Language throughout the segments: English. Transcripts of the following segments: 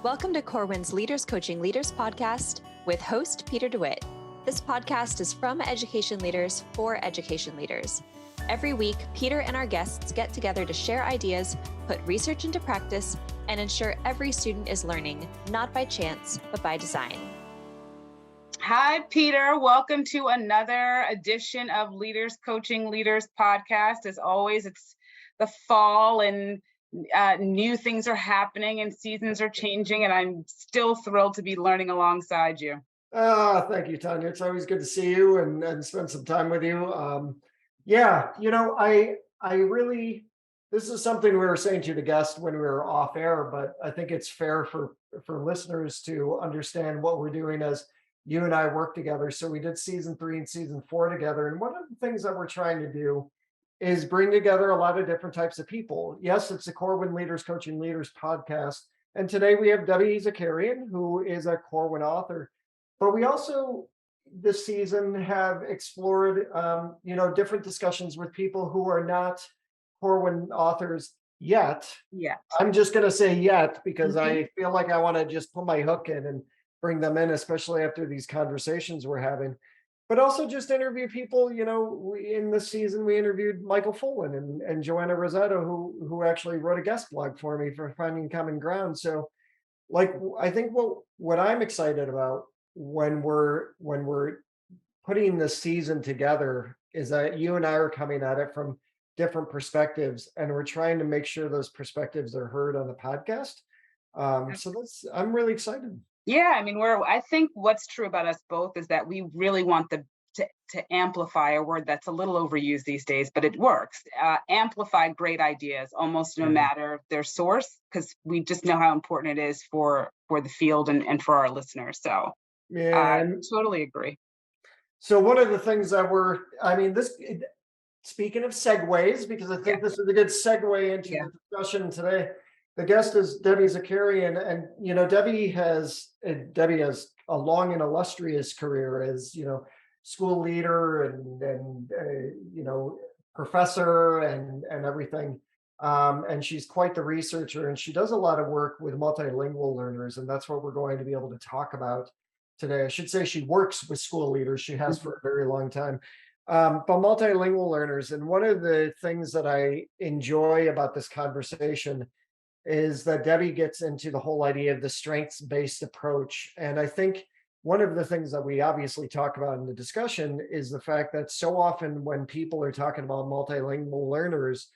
Welcome to Corwin's Leaders Coaching Leaders podcast with host Peter DeWitt. This podcast is from education leaders for education leaders. Every week, Peter and our guests get together to share ideas, put research into practice, and ensure every student is learning, not by chance, but by design. Hi, Peter. Welcome to another edition of Leaders Coaching Leaders podcast. As always, it's the fall and new things are happening and seasons are changing, and I'm still thrilled to be learning alongside you. Thank you, Tanya. It's always good to see you and spend some time with you. I really, this is something we were saying to the guest when we were off air, but I think it's fair for listeners to understand what we're doing as you and I work together. So we did season 3 and season 4 together. And one of the things that we're trying to do is bring together a lot of different types of people. Yes, it's the Corwin Leaders Coaching Leaders podcast. And today we have Debbie Zacarian, who is a Corwin author. But we also, this season, have explored, different discussions with people who are not Corwin authors yet. Yeah. I'm just going to say yet, because I feel like I want to just put my hook in and bring them in, especially after these conversations we're having. But also just interview people. In this season, we interviewed Michael Fullen and Joanna Rossetto, who actually wrote a guest blog for me for Finding Common Ground. So, I think what I'm excited about when we're putting this season together is that you and I are coming at it from different perspectives, and we're trying to make sure those perspectives are heard on the podcast. I'm really excited. Yeah, I think what's true about us both is that we really want to amplify a word that's a little overused these days, but it works. Amplify great ideas, almost no matter their source, because we just know how important it is for the field and for our listeners. So I totally agree. So one of the things that speaking of segues, because I think this is a good segue into the discussion today. The guest is Debbie Zacarian, and Debbie has a long and illustrious career as school leader and professor and everything. And she's quite the researcher, and she does a lot of work with multilingual learners, and that's what we're going to be able to talk about today. I should say she works with school leaders. She has for a very long time. But multilingual learners, and one of the things that I enjoy about this conversation is that Debbie gets into the whole idea of the strengths-based approach. And I think one of the things that we obviously talk about in the discussion is the fact that so often when people are talking about multilingual learners,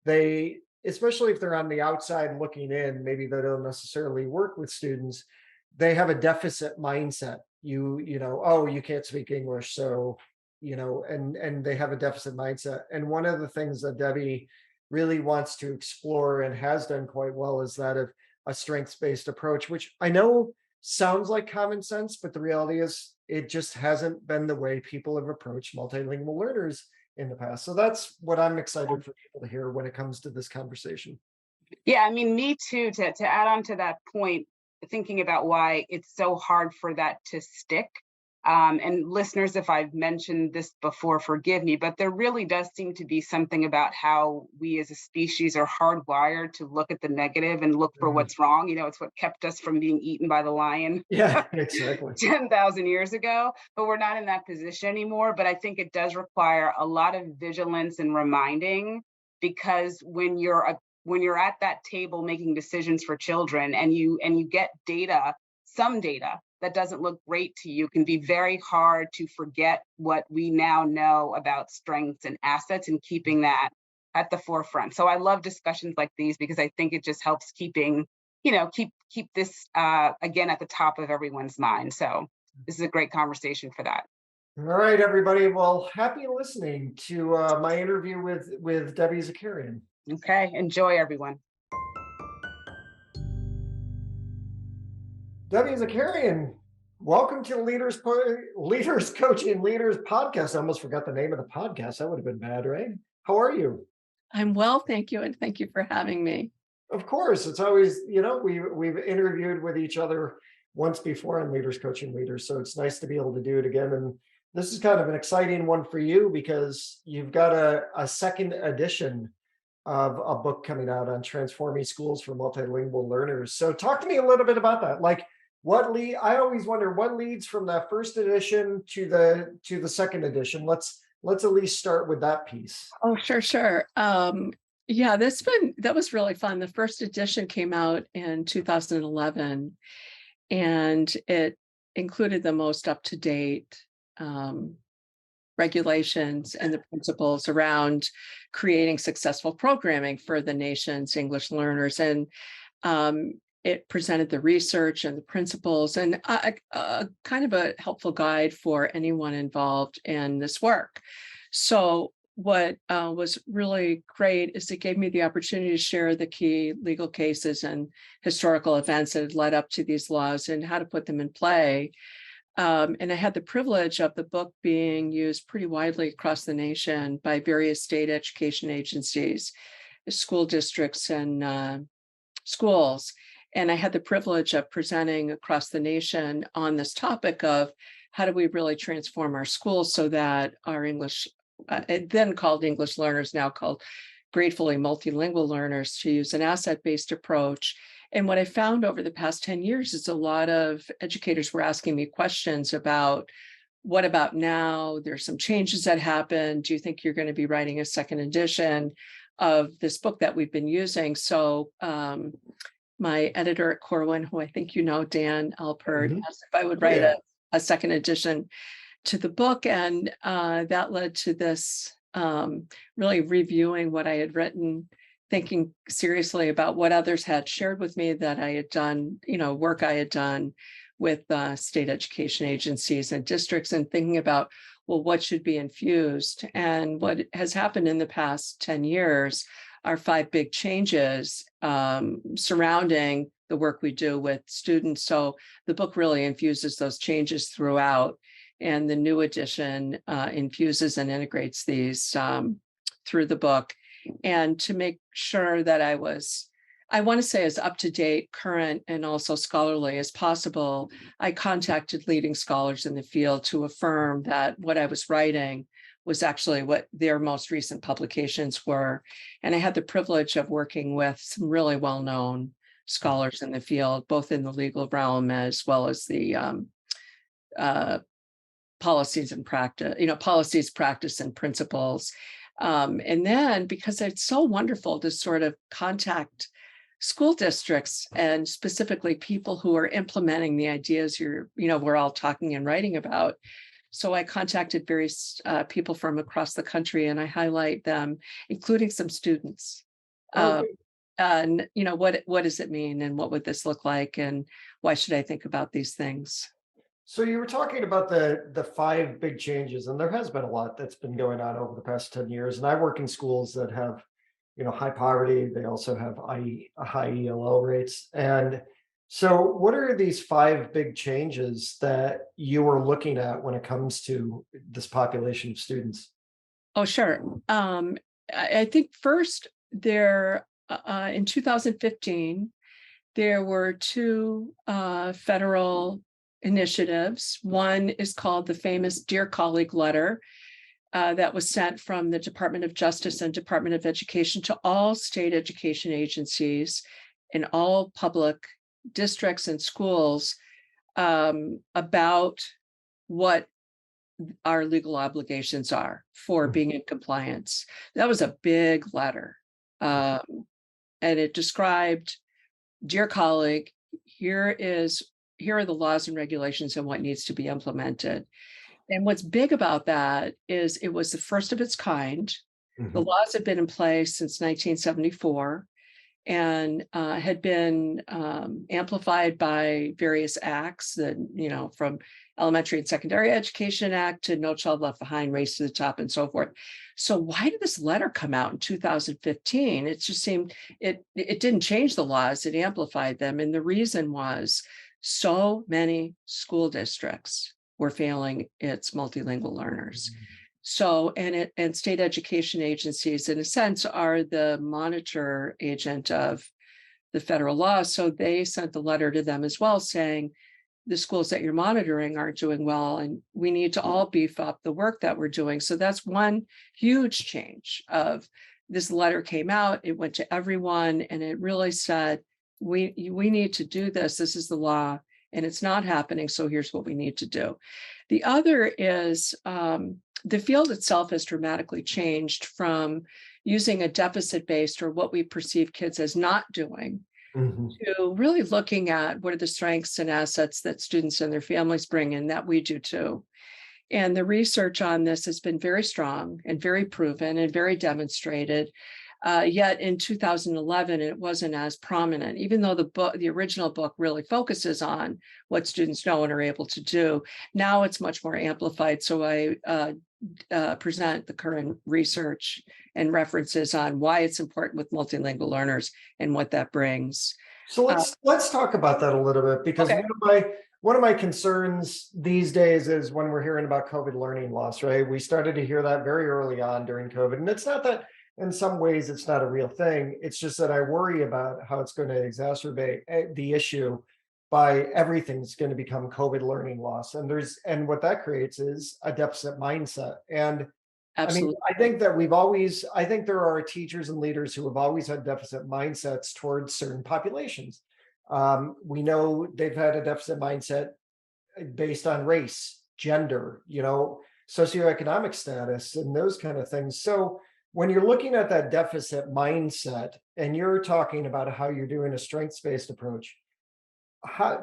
they, especially if they're on the outside looking in, maybe they don't necessarily work with students, they have a deficit mindset. You can't speak English, so, and they have a deficit mindset. And one of the things that Debbie really wants to explore and has done quite well is that of a strengths-based approach, which I know sounds like common sense, but the reality is it just hasn't been the way people have approached multilingual learners in the past. So that's what I'm excited for people to hear when it comes to this conversation. Yeah, me too. To add on to that point, thinking about why it's so hard for that to stick. And listeners, if I've mentioned this before, forgive me, but there really does seem to be something about how we as a species are hardwired to look at the negative and look for what's wrong. It's what kept us from being eaten by the lion. Yeah, exactly. 10,000 years ago, but we're not in that position anymore. But I think it does require a lot of vigilance and reminding, because when you're at that table making decisions for children and you get some data that doesn't look great to you, can be very hard to forget what we now know about strengths and assets and keeping that at the forefront. So I love discussions like these because I think it just helps keep this again at the top of everyone's mind. So this is a great conversation for that. All right, everybody. Well, happy listening to my interview with Debbie Zacarian. Okay, enjoy, everyone. Debbie Zacarian, welcome to Leaders Coaching Leaders podcast. I almost forgot the name of the podcast. That would have been bad, right? How are you? I'm well, thank you, and thank you for having me. Of course, it's always, we've interviewed with each other once before on Leaders Coaching Leaders, so it's nice to be able to do it again. And this is kind of an exciting one for you because you've got a second edition of a book coming out on transforming schools for multilingual learners. So talk to me a little bit about that. Like I always wonder what leads from that first edition to the second edition. Let's at least start with that piece. Oh, sure. Yeah, that was really fun. The first edition came out in 2011, and it included the most up-to-date regulations and the principles around creating successful programming for the nation's English learners. And it presented the research and the principles and a kind of a helpful guide for anyone involved in this work. So what was really great is it gave me the opportunity to share the key legal cases and historical events that had led up to these laws and how to put them in play. And I had the privilege of the book being used pretty widely across the nation by various state education agencies, school districts, and schools. And I had the privilege of presenting across the nation on this topic of how do we really transform our schools so that our English, then called English learners, now called gratefully multilingual learners, to use an asset-based approach. And what I found over the past 10 years is a lot of educators were asking me questions about, what about now? There's some changes that happened. Do you think you're going to be writing a second edition of this book that we've been using? So my editor at Corwin, who I think you know, Dan Alpert, asked if I would write a second edition to the book. And that led to this really reviewing what I had written, thinking seriously about what others had shared with me that I had done, work I had done with state education agencies and districts, and thinking about, well, what should be infused? And what has happened in the past 10 years are 5 big changes surrounding the work we do with students. So the book really infuses those changes throughout, and the new edition infuses and integrates these through the book. And to make sure that I want to say as up-to-date, current, and also scholarly as possible, I contacted leading scholars in the field to affirm that what I was writing was actually what their most recent publications were. And I had the privilege of working with some really well-known scholars in the field, both in the legal realm as well as the policies and practice, policies, practice, and principles. And then, because it's so wonderful to sort of contact school districts and specifically people who are implementing the ideas we're all talking and writing about. So I contacted various people from across the country, and I highlight them, including some students. And what does it mean, and what would this look like, and why should I think about these things? So you were talking about the 5 big changes, and there has been a lot that's been going on over the past 10 years. And I work in schools that have, high poverty. They also have high ELL rates. And so what are these 5 big changes that you were looking at when it comes to this population of students? Oh, sure. I think first there, in 2015, there were 2 federal initiatives. One is called the famous Dear Colleague letter that was sent from the Department of Justice and Department of Education to all state education agencies in all public districts and schools about what our legal obligations are for being in compliance. That was a big letter. And it described, dear colleague, here are the laws and regulations and what needs to be implemented. And what's big about that is it was the first of its kind. The laws had been in place since 1974 and had been amplified by various acts that, from Elementary and Secondary Education Act to No Child Left Behind, Race to the Top, and so forth. So why did this letter come out in 2015? It just seemed, it didn't change the laws, it amplified them. And the reason was so many school districts were failing its multilingual learners. So, and state education agencies, in a sense, are the monitor agent of the federal law. So they sent a letter to them as well saying, the schools that you're monitoring aren't doing well, and we need to all beef up the work that we're doing. So that's one huge change of this letter came out, it went to everyone, and it really said, we need to do this. This is the law, and it's not happening. So here's what we need to do. The other is the field itself has dramatically changed from using a deficit-based, or what we perceive kids as not doing, to really looking at what are the strengths and assets that students and their families bring in that we do too. And the research on this has been very strong and very proven and very demonstrated. Yet in 2011, it wasn't as prominent, even though the original book really focuses on what students know and are able to do. Now it's much more amplified. So I present the current research and references on why it's important with multilingual learners and what that brings. So let's talk about that a little bit, because one of my concerns these days is when we're hearing about COVID learning loss, right? We started to hear that very early on during COVID, and it's not that in some ways it's not a real thing. It's just that I worry about how it's going to exacerbate the issue by everything's going to become COVID learning loss, and what that creates is a deficit mindset. And Absolutely. I think that I think there are teachers and leaders who have always had deficit mindsets towards certain populations. We know they've had a deficit mindset based on race, gender, socioeconomic status, and those kind of things. So when you're looking at that deficit mindset and you're talking about how you're doing a strengths-based approach,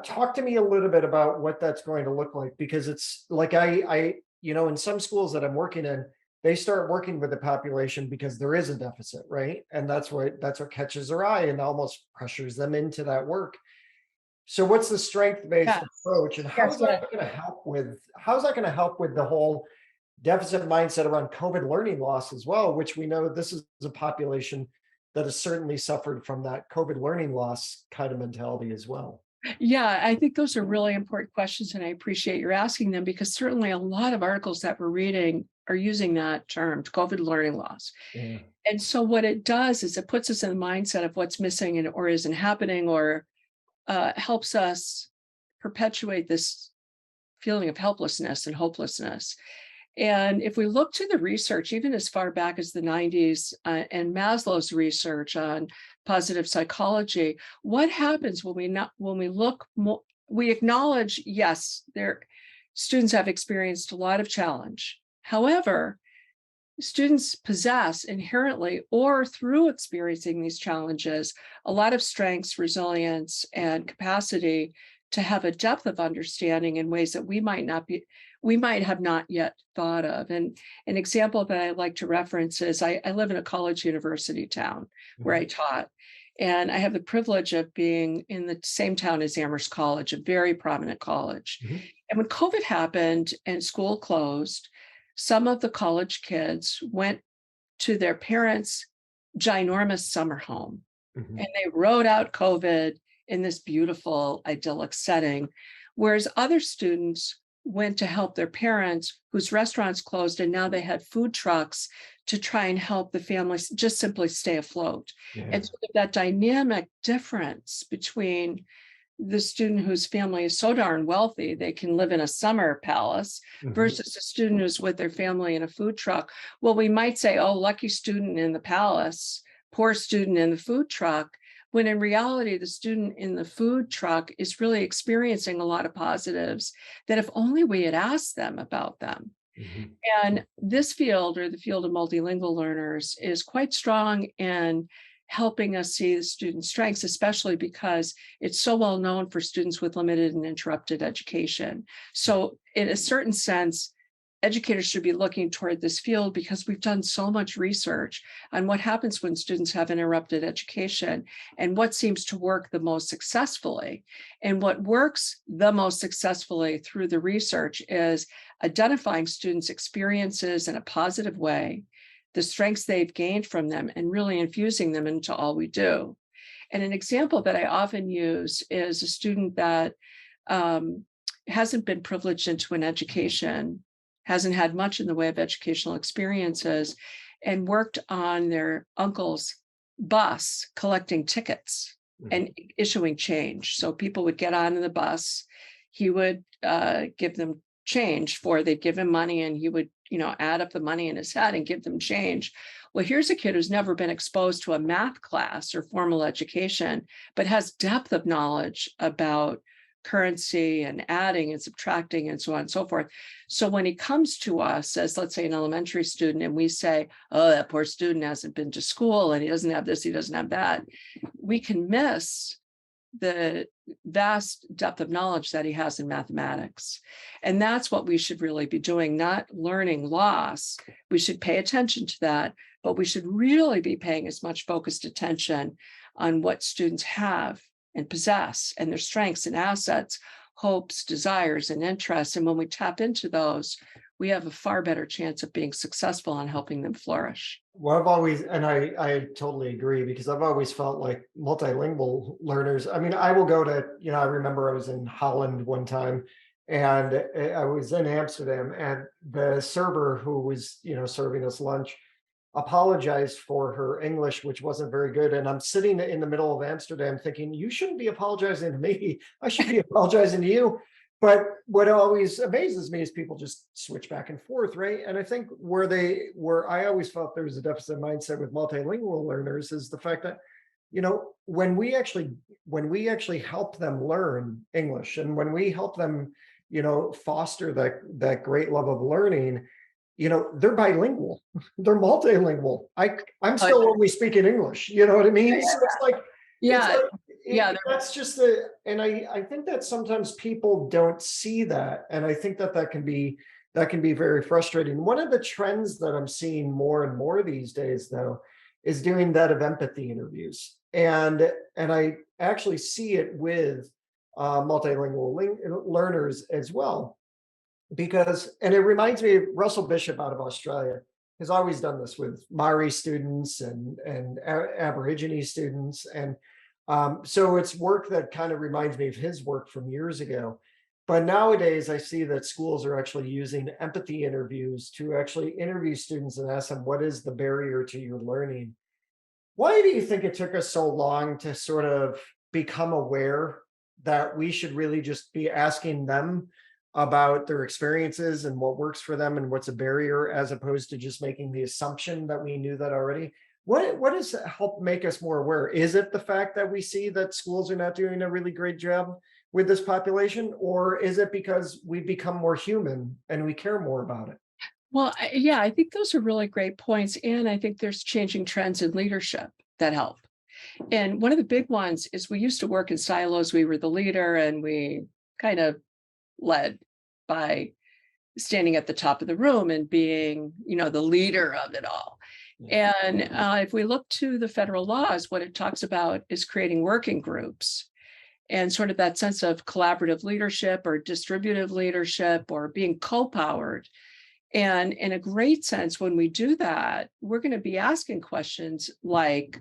talk to me a little bit about what that's going to look like, because it's like in some schools that I'm working in, they start working with the population because there is a deficit, right? And that's what catches their eye and almost pressures them into that work. So what's the strength-based approach, and how's that going to help with the whole deficit mindset around COVID learning loss as well, which we know this is a population that has certainly suffered from that COVID learning loss kind of mentality as well? Yeah, I think those are really important questions, and I appreciate your asking them, because certainly a lot of articles that we're reading are using that term, COVID learning loss. Yeah. And so what it does is it puts us in the mindset of what's missing or isn't happening, or helps us perpetuate this feeling of helplessness and hopelessness. And if we look to the research, even as far back as the 90s and Maslow's research on positive psychology, what happens when we look more, we acknowledge, yes, students have experienced a lot of challenge. However, students possess inherently, or through experiencing these challenges, a lot of strengths, resilience, and capacity to have a depth of understanding in ways that we might have not yet thought of. And an example that I like to reference is I live in a college university town where I taught, and I have the privilege of being in the same town as Amherst College, a very prominent college. And when COVID happened and school closed, some of the college kids went to their parents' ginormous summer home, and they rode out COVID in this beautiful, idyllic setting, whereas other students went to help their parents whose restaurants closed, and now they had food trucks to try and help the families just simply stay afloat. And so that dynamic difference between the student whose family is so darn wealthy they can live in a summer palace versus a student who's with their family in a food truck. Well, we might say, oh, lucky student in the palace, poor student in the food truck, when in reality, the student in the food truck is really experiencing a lot of positives that if only we had asked them about them. And this field, or the field of multilingual learners, is quite strong in helping us see the students' strengths, especially because it's so well known for students with limited and interrupted education. So in a certain sense, educators should be looking toward this field, because we've done so much research on what happens when students have interrupted education and what seems to work the most successfully. And what works the most successfully through the research is identifying students' experiences in a positive way, the strengths they've gained from them, and really infusing them into all we do. And an example that I often use is a student that hasn't been privileged into an education, hasn't had much in the way of educational experiences, and worked on their uncle's bus collecting tickets and issuing change. So people would get on the bus, he would give them change they'd give him money, and he would add up the money in his head and give them change. Well, here's a kid who's never been exposed to a math class or formal education, but has depth of knowledge about currency and adding and subtracting and so on and so forth. So when he comes to us as, let's say, an elementary student, and we say, oh, that poor student hasn't been to school and he doesn't have this, he doesn't have that, we can miss the vast depth of knowledge that he has in mathematics. And that's what we should really be doing, not learning loss. We should pay attention to that, but we should really be paying as much focused attention on what students have and possess and their strengths and assets, hopes, desires, and interests. And when we tap into those, we have a far better chance of being successful and helping them flourish. Well, I've always, and I totally agree, because I've always felt like multilingual learners. I mean, I will go to, I remember I was in Holland one time, and I was in Amsterdam, and the server who was, serving us lunch apologized for her English, which wasn't very good. And I'm sitting in the middle of Amsterdam thinking, you shouldn't be apologizing to me. I should be apologizing to you. But what always amazes me is people just switch back and forth, right? And I think where I always felt there was a deficit mindset with multilingual learners is the fact that, when we actually help them learn English, and when we help them, foster that great love of learning, they're bilingual, they're multilingual. I'm still only speaking English, you know what I mean? So it's like, that's just and I think that sometimes people don't see that. And I think that can be very frustrating. One of the trends that I'm seeing more and more these days, though, is doing that of empathy interviews. And I actually see it with multilingual learners as well. And it reminds me of Russell Bishop out of Australia has always done this with Maori students and Aborigine students. And so it's work that kind of reminds me of his work from years ago. But nowadays, I see that schools are actually using empathy interviews to actually interview students and ask them, what is the barrier to your learning? Why do you think it took us so long to sort of become aware that we should really just be asking them about their experiences and what works for them and what's a barrier, as opposed to just making the assumption that we knew that already? What does help make us more aware? Is it the fact that we see that schools are not doing a really great job with this population, or is it because we've become more human and we care more about it? Well, I think those are really great points. And I think there's changing trends in leadership that help. And one of the big ones is we used to work in silos. We were the leader and we kind of led by standing at the top of the room and being, the leader of it all. And if we look to the federal laws, what it talks about is creating working groups and sort of that sense of collaborative leadership or distributive leadership or being co-powered. And in a great sense, when we do that, we're going to be asking questions like,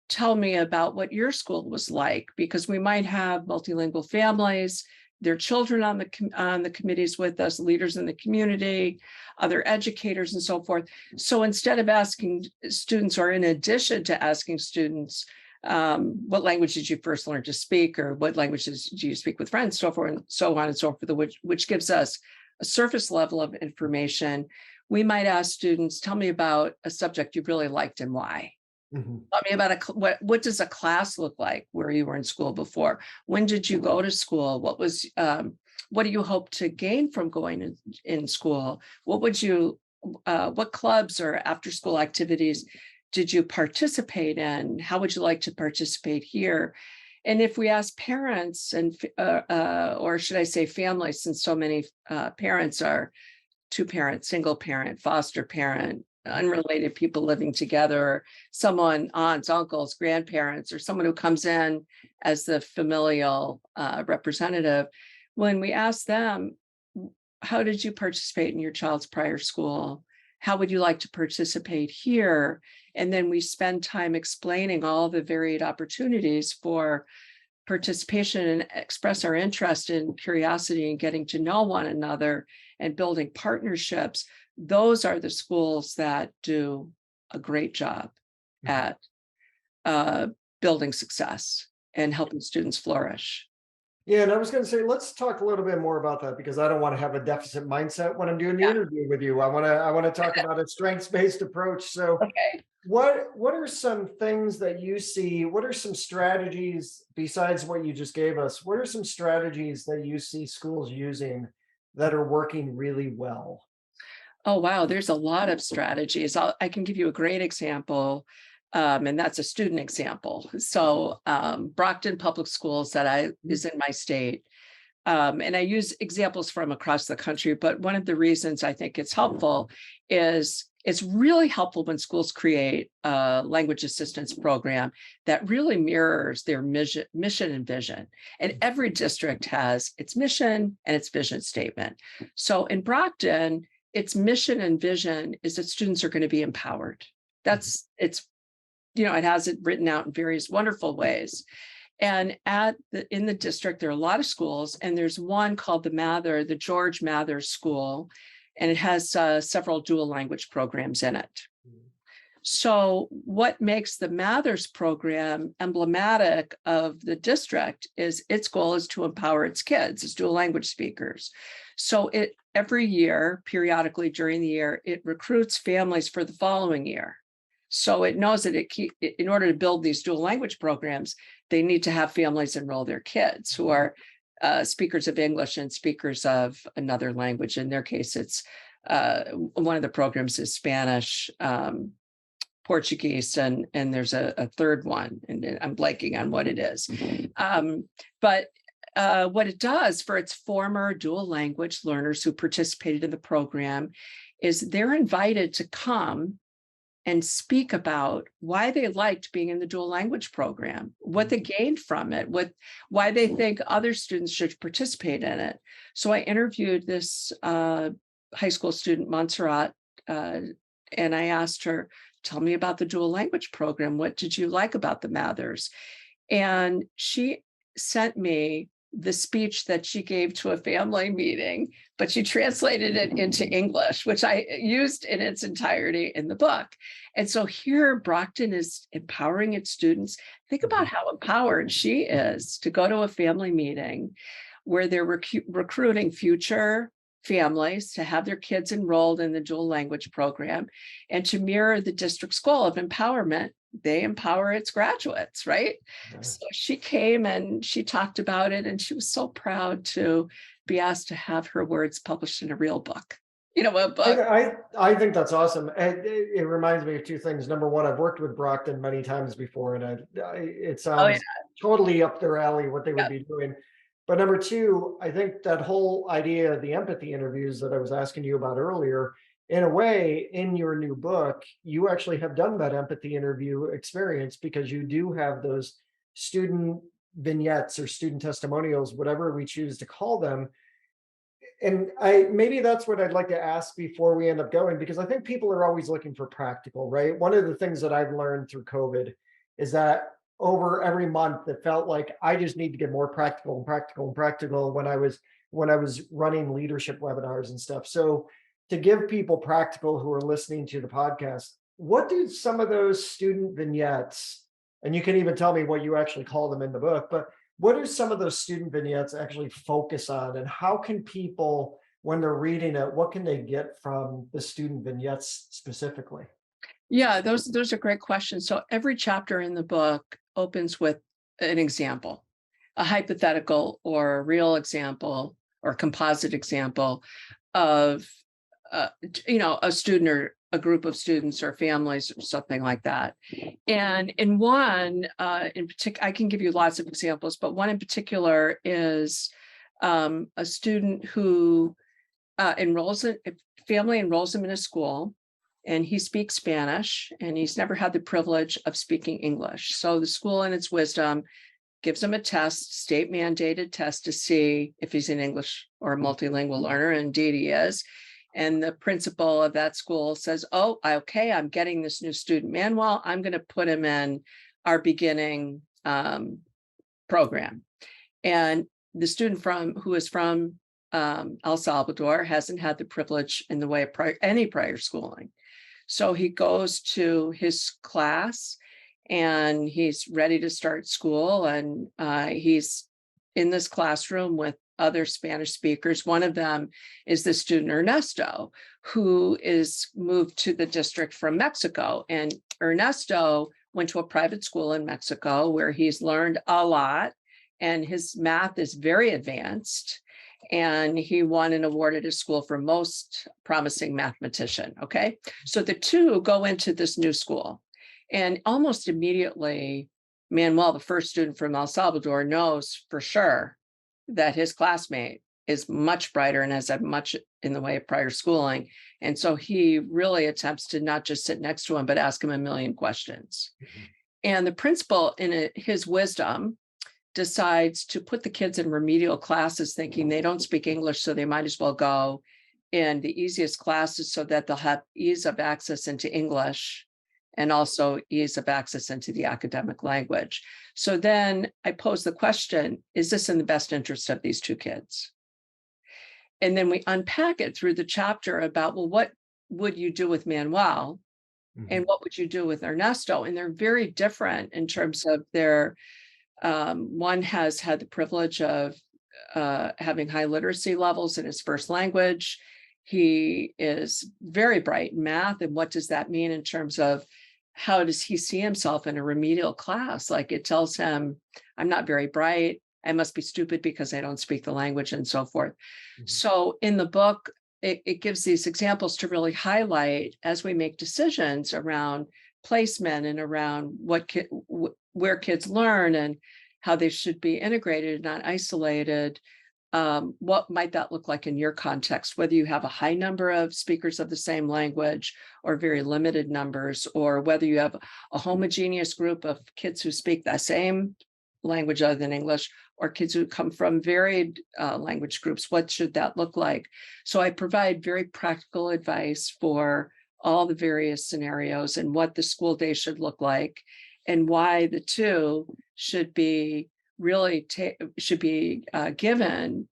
tell me about what your school was like, because we might have multilingual families, their children on the committees with us, leaders in the community, other educators, and so forth. So instead of asking students, or in addition to asking students, what language did you first learn to speak, or what languages do you speak with friends, so forth, and so on and so forth, which gives us a surface level of information, we might ask students, tell me about a subject you really liked and why. Mm-hmm. Tell me about what does a class look like where you were in school before? When did you go to school? What do you hope to gain from going in school? What clubs or after school activities did you participate in? How would you like to participate here? And if we ask parents or should I say families, since so many parents are two parent, single parent, foster parent, unrelated people living together, someone, aunts, uncles, grandparents, or someone who comes in as the familial representative, when we ask them, how did you participate in your child's prior school? How would you like to participate here? And then we spend time explaining all the varied opportunities for participation and express our interest and curiosity in getting to know one another and building partnerships. Those are the schools that do a great job at building success and helping students flourish. Yeah, and I was going to say, let's talk a little bit more about that because I don't want to have a deficit mindset when I'm doing the Yeah. interview with you. I want to talk about a strengths-based approach. So, Okay. what are some things that you see? What are some strategies besides what you just gave us? What are some strategies that you see schools using that are working really well? Oh, wow. There's a lot of strategies. I can give you a great example, and that's a student example. So, Brockton Public Schools is in my state. And I use examples from across the country, but one of the reasons I think it's helpful is it's really helpful when schools create a language assistance program that really mirrors their mission and vision. And every district has its mission and its vision statement. So in Brockton, its mission and vision is that students are going to be empowered. It has it written out in various wonderful ways. And in the district, there are a lot of schools, and there's one called the George Mather School, and it has several dual language programs in it. So what makes the Mathers program emblematic of the district is its goal is to empower its kids as dual language speakers. So every year, periodically during the year, it recruits families for the following year. So it knows that in order to build these dual language programs, they need to have families enroll their kids who are speakers of English and speakers of another language. In their case, it's one of the programs is Spanish, Portuguese, and there's a third one, and I'm blanking on what it is. But what it does for its former dual language learners who participated in the program is they're invited to come and speak about why they liked being in the dual language program, what they gained from it, why they think other students should participate in it. So I interviewed this high school student, Montserrat, and I asked her, tell me about the dual language program. What did you like about the Mathers? And she sent me the speech that she gave to a family meeting, but she translated it into English, which I used in its entirety in the book. And so here Brockton is empowering its students. Think about how empowered she is to go to a family meeting where they're recruiting future families to have their kids enrolled in the dual language program and to mirror the district's goal of empowerment. They empower its graduates, right? Nice. So she came and she talked about it, and she was so proud to be asked to have her words published in a real book. A book. I think that's awesome. And it reminds me of two things. Number one, I've worked with Brockton many times before, and it sounds totally up their alley what they would be doing. But number two, I think that whole idea of the empathy interviews that I was asking you about earlier, in a way, in your new book, you actually have done that empathy interview experience because you do have those student vignettes or student testimonials, whatever we choose to call them. And maybe that's what I'd like to ask before we end up going, because I think people are always looking for practical, right? One of the things that I've learned through COVID is that over every month, it felt like I just need to get more practical and practical and practical when I was running leadership webinars and stuff. So to give people practical who are listening to the podcast, what do some of those student vignettes, and you can even tell me what you actually call them in the book, but what do some of those student vignettes actually focus on, and how can people, when they're reading it, what can they get from the student vignettes specifically? Yeah, those are great questions. So every chapter in the book opens with an example, a hypothetical or a real example or composite example of a student or a group of students or families or something like that. And in one in particular, I can give you lots of examples, but one in particular is a student who family enrolls him in a school, and he speaks Spanish, and he's never had the privilege of speaking English. So the school, in its wisdom, gives him a test, state mandated test, to see if he's an English or a multilingual learner. And indeed he is. And the principal of that school says, oh, okay, I'm getting this new student manual. I'm going to put him in our beginning program. And the student who is from El Salvador hasn't had the privilege in the way of any prior schooling. So he goes to his class and he's ready to start school, and he's in this classroom with other Spanish speakers. One of them is the student Ernesto, who is moved to the district from Mexico. And Ernesto went to a private school in Mexico where he's learned a lot, and his math is very advanced. And he won an award at his school for most promising mathematician. Okay. So the two go into this new school, and almost immediately, Manuel, the first student from El Salvador, knows for sure that his classmate is much brighter and has had much in the way of prior schooling. And so he really attempts to not just sit next to him, but ask him a million questions. Mm-hmm. And the principal, in his wisdom, decides to put the kids in remedial classes, thinking they don't speak English, so they might as well go in the easiest classes so that they'll have ease of access into English and also ease of access into the academic language. So then I pose the question, is this in the best interest of these two kids? And then we unpack it through the chapter about, well, what would you do with Manuel? Mm-hmm. And what would you do with Ernesto? And they're very different in terms of their, one has had the privilege of having high literacy levels in his first language. He is very bright in math. And what does that mean in terms of how does he see himself in a remedial class? Like, it tells him, I'm not very bright. I must be stupid because I don't speak the language, and so forth. Mm-hmm. So in the book, it gives these examples to really highlight, as we make decisions around placement and around where kids learn and how they should be integrated, not isolated. What might that look like in your context, whether you have a high number of speakers of the same language or very limited numbers, or whether you have a homogeneous group of kids who speak the same language other than English, or kids who come from varied language groups. What should that look like? So I provide very practical advice for all the various scenarios and what the school day should look like, and why the two should be really given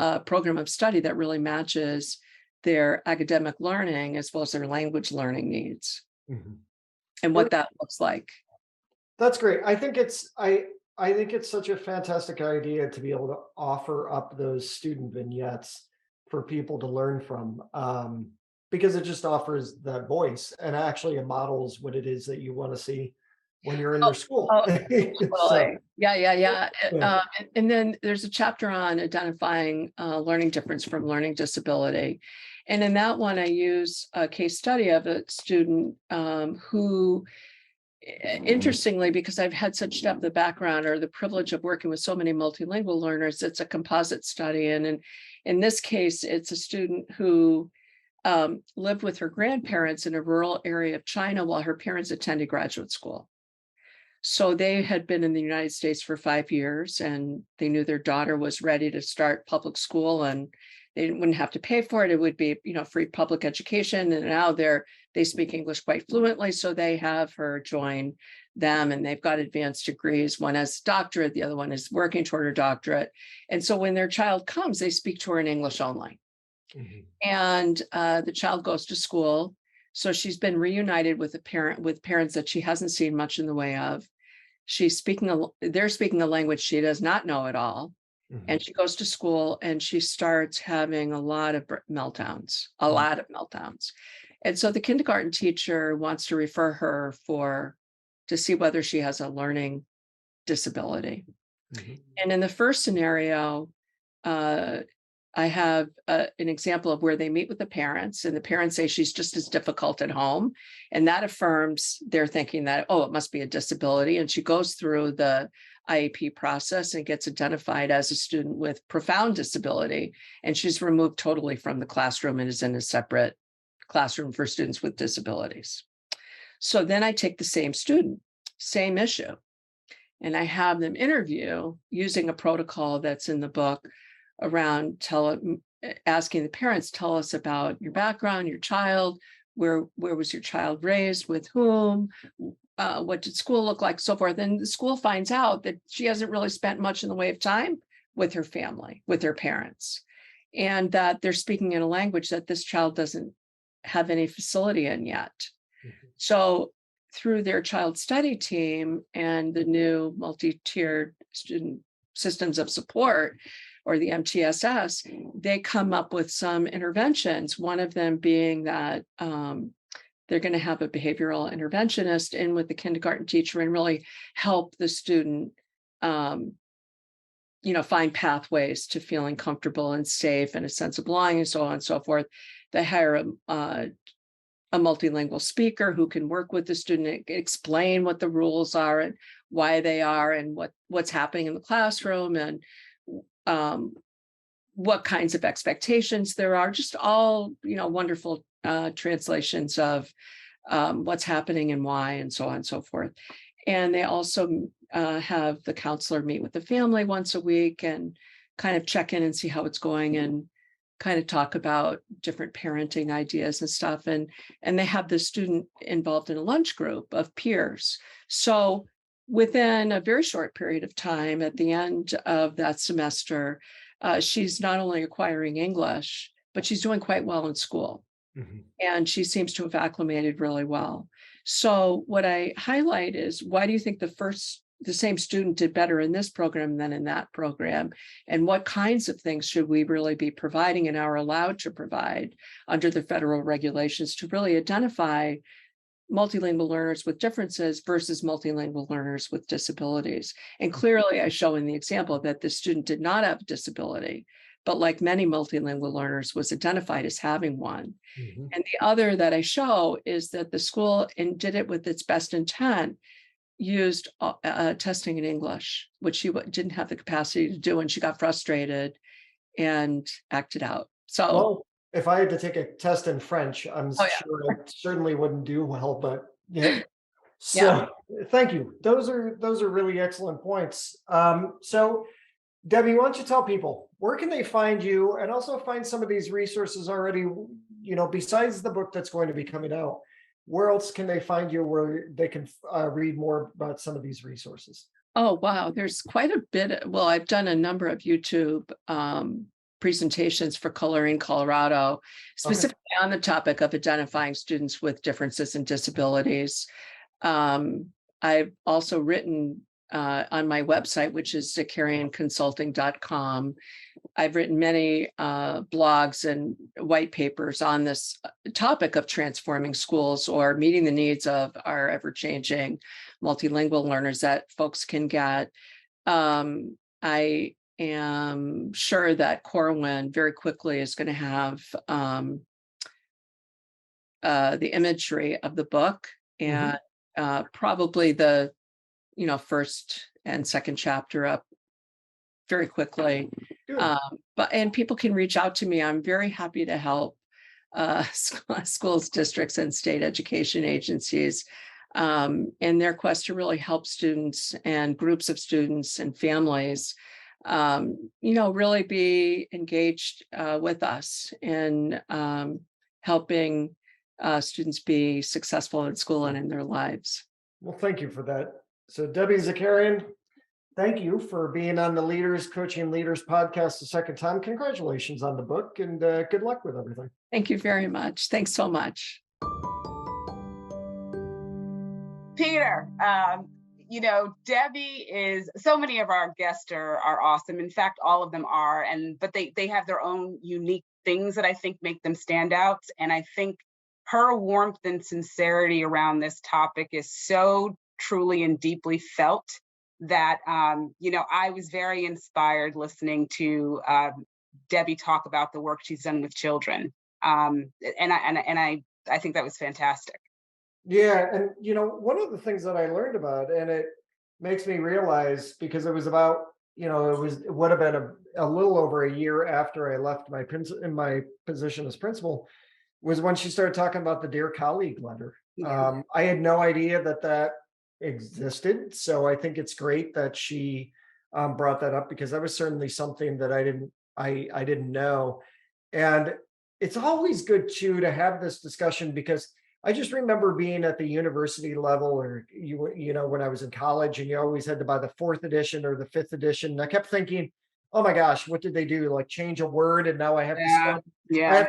a program of study that really matches their academic learning as well as their language learning needs. Mm-hmm. And what that looks like. That's great. I think it's such a fantastic idea to be able to offer up those student vignettes for people to learn from, because it just offers that voice, and actually it models what it is that you want to see when you're in their school. So, yeah. And then there's a chapter on identifying learning difference from learning disability. And in that one, I use a case study of a student who, interestingly, because I've had such depth of background or the privilege of working with so many multilingual learners, it's a composite study. And in this case, it's a student who lived with her grandparents in a rural area of China while her parents attended graduate school. So they had been in the United States for 5 years, and they knew their daughter was ready to start public school, and they wouldn't have to pay for it. It would be, free public education. And now they speak English quite fluently. So they have her join them, and they've got advanced degrees. One has a doctorate, the other one is working toward her doctorate. And so when their child comes, they speak to her in English only. Mm-hmm. And the child goes to school. So she's been reunited with parents that she hasn't seen much in the way of. They're speaking a language she does not know at all. Mm-hmm. And she goes to school and she starts having a lot of meltdowns. And so the kindergarten teacher wants to refer her to see whether she has a learning disability. Mm-hmm. And in the first scenario, I have an example of where they meet with the parents, and the parents say she's just as difficult at home. And that affirms their thinking that, it must be a disability. And she goes through the IEP process and gets identified as a student with profound disability. And she's removed totally from the classroom and is in a separate classroom for students with disabilities. So then I take the same student, same issue, and I have them interview using a protocol that's in the book around asking the parents, tell us about your background, your child, where was your child raised, with whom, what did school look like, so forth. And the school finds out that she hasn't really spent much in the way of time with her family, with her parents, and that they're speaking in a language that this child doesn't have any facility in yet. Mm-hmm. So through their child study team and the new multi-tiered student systems of support, or the MTSS, they come up with some interventions. One of them being that they're going to have a behavioral interventionist in with the kindergarten teacher and really help the student, find pathways to feeling comfortable and safe and a sense of belonging and so on and so forth. They hire a multilingual speaker who can work with the student, explain what the rules are and why they are and what's happening in the classroom and what kinds of expectations there are, just all, wonderful translations of what's happening and why and so on and so forth. And they also have the counselor meet with the family once a week and kind of check in and see how it's going and kind of talk about different parenting ideas and stuff. And they have the student involved in a lunch group of peers. So within a very short period of time, at the end of that semester, she's not only acquiring English, but she's doing quite well in school. Mm-hmm. And she seems to have acclimated really well. So what I highlight is, why do you think the same student did better in this program than in that program? And what kinds of things should we really be providing and are allowed to provide under the federal regulations to really identify multilingual learners with differences versus multilingual learners with disabilities? And clearly I show in the example that the student did not have a disability, but like many multilingual learners was identified as having one. Mm-hmm. And the other that I show is that the school did it with its best intent, used testing in English, which she didn't have the capacity to do, and she got frustrated and acted out. So, well, if I had to take a test in French, I'm sure I certainly wouldn't do well. But yeah, so thank you. Those are really excellent points. So, Debbie, why don't you tell people where can they find you, and also find some of these resources already? Besides the book that's going to be coming out, where else can they find you where they can read more about some of these resources? Oh, wow. There's quite a bit. Well, I've done a number of YouTube presentations for Coloring Colorado, specifically on the topic of identifying students with differences and disabilities. I've also written on my website, which is zacarianconsulting.com. I've written many blogs and white papers on this topic of transforming schools or meeting the needs of our ever-changing multilingual learners that folks can get. I am sure that Corwin very quickly is going to have the imagery of the book and probably the first and second chapter up very quickly. And people can reach out to me. I'm very happy to help schools, districts, and state education agencies in their quest to really help students and groups of students and families, really be engaged with us in helping students be successful in school and in their lives. Well, thank you for that. So Debbie Zacarian, thank you for being on the Leaders Coaching Leaders podcast the second time. Congratulations on the book, and good luck with everything. Thank you very much. Thanks so much. Peter, Debbie is, so many of our guests are awesome. In fact, all of them are, but they have their own unique things that I think make them stand out. And I think her warmth and sincerity around this topic is so truly and deeply felt that, I was very inspired listening to Debbie talk about the work she's done with children. And I think that was fantastic. Yeah. And, one of the things that I learned about, and it makes me realize, because it was about, it would have been a little over a year after I left my position as principal, was when she started talking about the Dear Colleague letter. Yeah. I had no idea that existed. So I think it's great that she brought that up, because that was certainly something that I didn't know. And it's always good too to have this discussion, because I just remember being at the university level, or when I was in college, and you always had to buy the 4th edition or the 5th edition. And I kept thinking, oh my gosh, what did they do? Like change a word, and now I have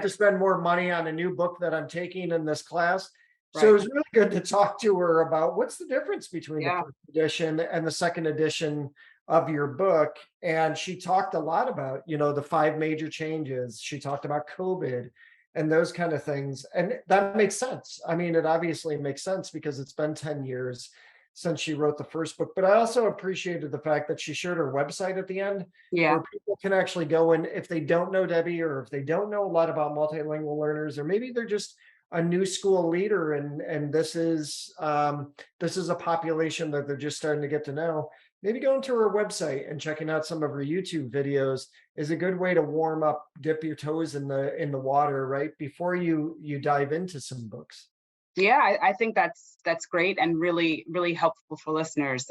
to spend more money on a new book that I'm taking in this class. Right. So it was really good to talk to her about what's the difference between the 1st edition and the 2nd edition of your book, and she talked a lot about, the 5 major changes. She talked about COVID and those kind of things. And that makes sense. I mean, it obviously makes sense because it's been 10 years since she wrote the first book. But I also appreciated the fact that she shared her website at the end Yeah. where people can actually go in if they don't know Debbie, or if they don't know a lot about multilingual learners, or maybe they're just a new school leader and this is a population that they're just starting to get to know. Maybe going to her website and checking out some of her YouTube videos is a good way to warm up, dip your toes in the water, right? Before you dive into some books. Yeah, I think that's great and really, really helpful for listeners.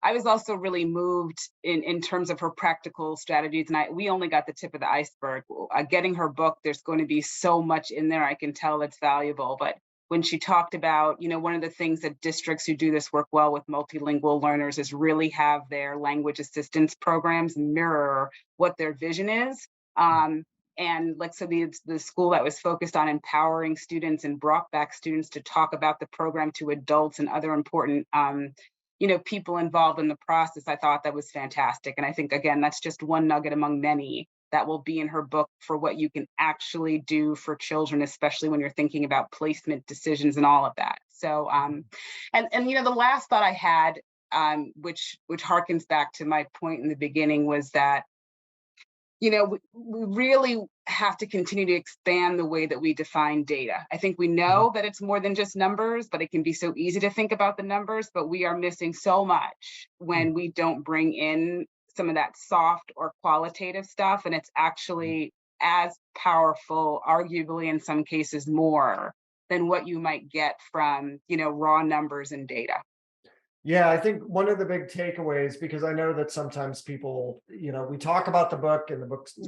I was also really moved in terms of her practical strategies, and we only got the tip of the iceberg. Getting her book, there's going to be so much in there. I can tell that's valuable. But when she talked about, one of the things that districts who do this work well with multilingual learners is really have their language assistance programs mirror what their vision is. And like, so the school that was focused on empowering students and brought back students to talk about the program to adults and other important people involved in the process, I thought that was fantastic. And I think, again, that's just one nugget among many that will be in her book for what you can actually do for children, especially when you're thinking about placement decisions and all of that. So, and the last thought I had, which harkens back to my point in the beginning, was that, we really have to continue to expand the way that we define data. I think we know that it's more than just numbers, but it can be so easy to think about the numbers, but we are missing so much when we don't bring in some of that soft or qualitative stuff. And it's actually as powerful, arguably in some cases more, than what you might get from, raw numbers and data. Yeah, I think one of the big takeaways, because I know that sometimes people, we talk about the book and the books,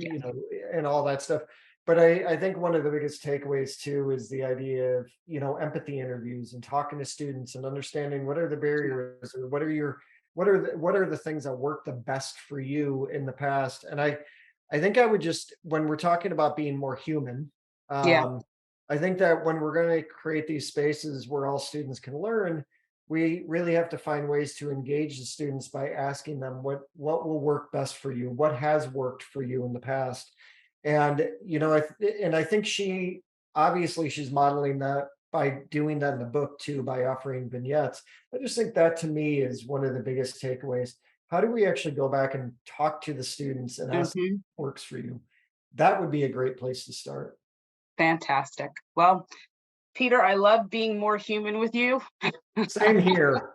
and all that stuff. But I think one of the biggest takeaways too is the idea of, empathy interviews and talking to students and understanding what are the barriers, or what are the things that work the best for you in the past. And I think I would just, when we're talking about being more human, I think that when we're going to create these spaces where all students can learn, we really have to find ways to engage the students by asking them what will work best for you, what has worked for you in the past. And, I think she's modeling that by doing that in the book too, by offering vignettes. I just think that to me is one of the biggest takeaways. How do we actually go back and talk to the students and ask what works for you? That would be a great place to start. Fantastic. Well, Peter, I love being more human with you. Same here.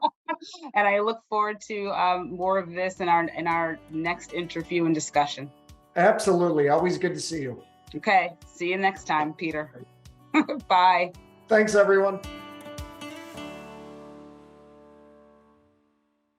And I look forward to more of this in our next interview and discussion. Absolutely. Always good to see you. Okay. See you next time, Peter. Bye. Thanks, everyone.